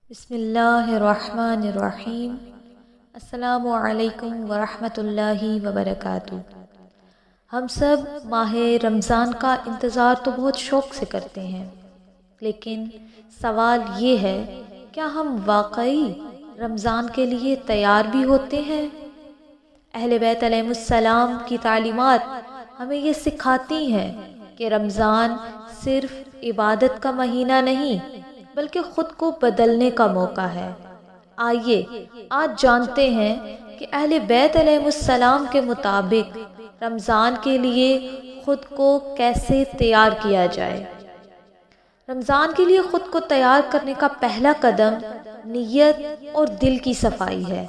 بسم اللہ الرحمن الرحیم۔ السلام علیکم ورحمۃ اللہ وبرکاتہ۔ ہم سب ماہ رمضان کا انتظار تو بہت شوق سے کرتے ہیں، لیکن سوال یہ ہے، کیا ہم واقعی رمضان کے لیے تیار بھی ہوتے ہیں؟ اہل بیت علیہ السلام کی تعلیمات ہمیں یہ سکھاتی ہیں کہ رمضان صرف عبادت کا مہینہ نہیں بلکہ خود کو بدلنے کا موقع ہے۔ آئیے آج جانتے ہیں کہ اہل بیت علیہ السلام کے مطابق رمضان کے لیے خود کو کیسے تیار کیا جائے۔ رمضان کے لیے خود کو تیار کرنے کا پہلا قدم نیت اور دل کی صفائی ہے۔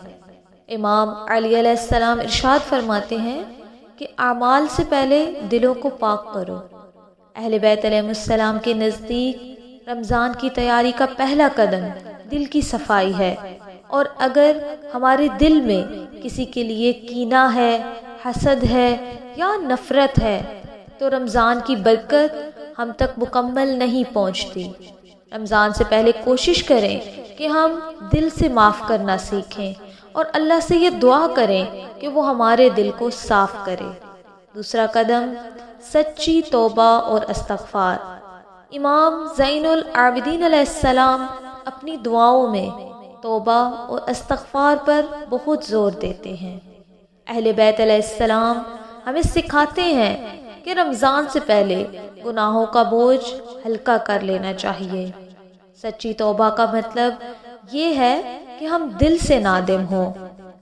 امام علی علیہ السلام ارشاد فرماتے ہیں کہ اعمال سے پہلے دلوں کو پاک کرو۔ اہل بیت علیہ السلام کے نزدیک رمضان کی تیاری کا پہلا قدم دل کی صفائی ہے، اور اگر ہمارے دل میں کسی کے لیے کینہ ہے، حسد ہے یا نفرت ہے تو رمضان کی برکت ہم تک مکمل نہیں پہنچتی۔ رمضان سے پہلے کوشش کریں کہ ہم دل سے معاف کرنا سیکھیں اور اللہ سے یہ دعا کریں کہ وہ ہمارے دل کو صاف کرے۔ دوسرا قدم سچی توبہ اور استغفار۔ امام زین العابدین علیہ السلام اپنی دعاؤں میں توبہ اور استغفار پر بہت زور دیتے ہیں۔ اہل بیت علیہ السلام ہمیں سکھاتے ہیں کہ رمضان سے پہلے گناہوں کا بوجھ ہلکا کر لینا چاہیے۔ سچی توبہ کا مطلب یہ ہے کہ ہم دل سے نادم ہوں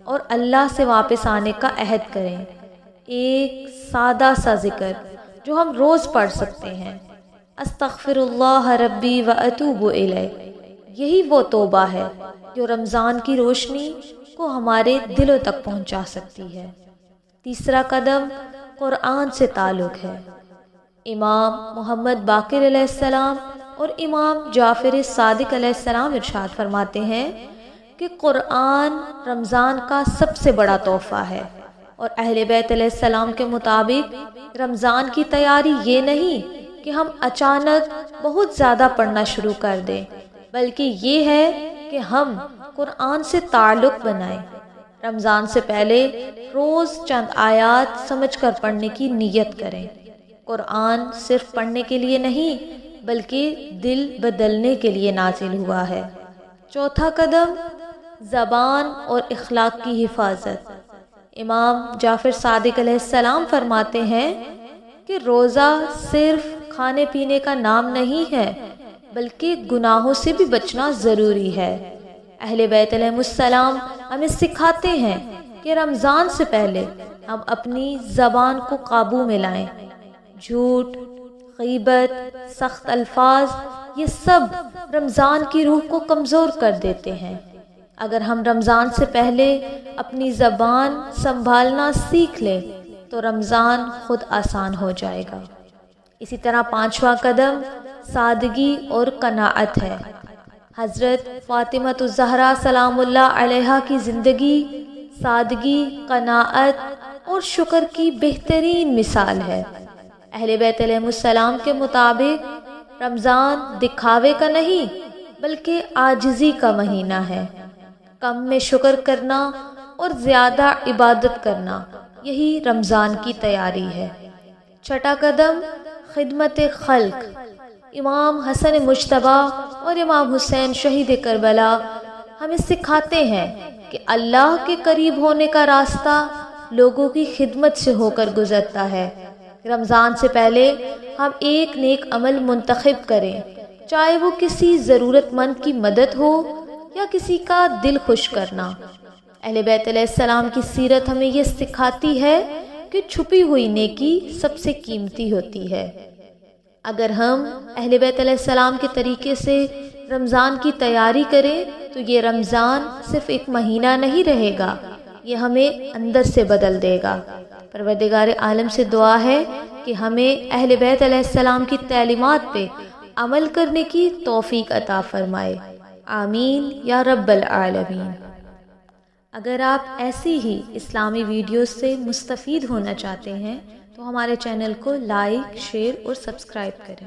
اور اللہ سے واپس آنے کا عہد کریں۔ ایک سادہ سا ذکر جو ہم روز پڑھ سکتے ہیں، استغفر اللہ ربی و اتوب الیہ، یہی وہ توبہ ہے جو رمضان کی روشنی کو ہمارے دلوں تک پہنچا سکتی ہے۔ تیسرا قدم قرآن سے تعلق ہے۔ امام محمد باقر علیہ السلام اور امام جعفر صادق علیہ السلام ارشاد فرماتے ہیں کہ قرآن رمضان کا سب سے بڑا تحفہ ہے، اور اہل بیت علیہ السلام کے مطابق رمضان کی تیاری یہ نہیں کہ ہم اچانک بہت زیادہ پڑھنا شروع کر دیں، بلکہ یہ ہے کہ ہم قرآن سے تعلق بنائیں۔ رمضان سے پہلے روز چند آیات سمجھ کر پڑھنے کی نیت کریں۔ قرآن صرف پڑھنے کے لیے نہیں بلکہ دل بدلنے کے لیے نازل ہوا ہے۔ چوتھا قدم زبان اور اخلاق کی حفاظت۔ امام جعفر صادق علیہ السلام فرماتے ہیں کہ روزہ صرف کھانے پینے کا نام نہیں ہے بلکہ گناہوں سے بھی بچنا ضروری ہے۔ اہل بیت علیہ السلام ہمیں سکھاتے ہیں کہ رمضان سے پہلے ہم اپنی زبان کو قابو میں لائیں۔ جھوٹ، غیبت، سخت الفاظ، یہ سب رمضان کی روح کو کمزور کر دیتے ہیں۔ اگر ہم رمضان سے پہلے اپنی زبان سنبھالنا سیکھ لیں تو رمضان خود آسان ہو جائے گا۔ اسی طرح پانچواں قدم سادگی اور قناعت ہے۔ حضرت فاطمہ الزہرا سلام اللہ علیہا کی زندگی سادگی، قناعت اور شکر کی بہترین مثال ہے۔ اہل بیت علیہ السلام کے مطابق رمضان دکھاوے کا نہیں بلکہ عاجزی کا مہینہ ہے۔ کم میں شکر کرنا اور زیادہ عبادت کرنا، یہی رمضان کی تیاری ہے۔ چھٹا قدم خدمت خلق۔ امام حسن مجتبیٰ اور امام حسین شہید کربلا ہمیں سکھاتے ہیں کہ اللہ کے قریب ہونے کا راستہ لوگوں کی خدمت سے ہو کر گزرتا ہے۔ رمضان سے پہلے ہم ایک نیک عمل منتخب کریں، چاہے وہ کسی ضرورت مند کی مدد ہو یا کسی کا دل خوش کرنا۔ اہل بیت علیہ السلام کی سیرت ہمیں یہ سکھاتی ہے کہ چھپی ہوئی نیکی سب سے قیمتی ہوتی ہے۔ اگر ہم اہل بیت علیہ السلام کے طریقے سے رمضان کی تیاری کریں تو یہ رمضان صرف ایک مہینہ نہیں رہے گا، یہ ہمیں اندر سے بدل دے گا۔ پروردگار عالم سے دعا ہے کہ ہمیں اہل بیت علیہ السلام کی تعلیمات پہ عمل کرنے کی توفیق عطا فرمائے، آمین یا رب العالمین۔ اگر آپ ایسی ہی اسلامی ویڈیوز سے مستفید ہونا چاہتے ہیں تو ہمارے چینل کو لائک، شیئر اور سبسکرائب کریں۔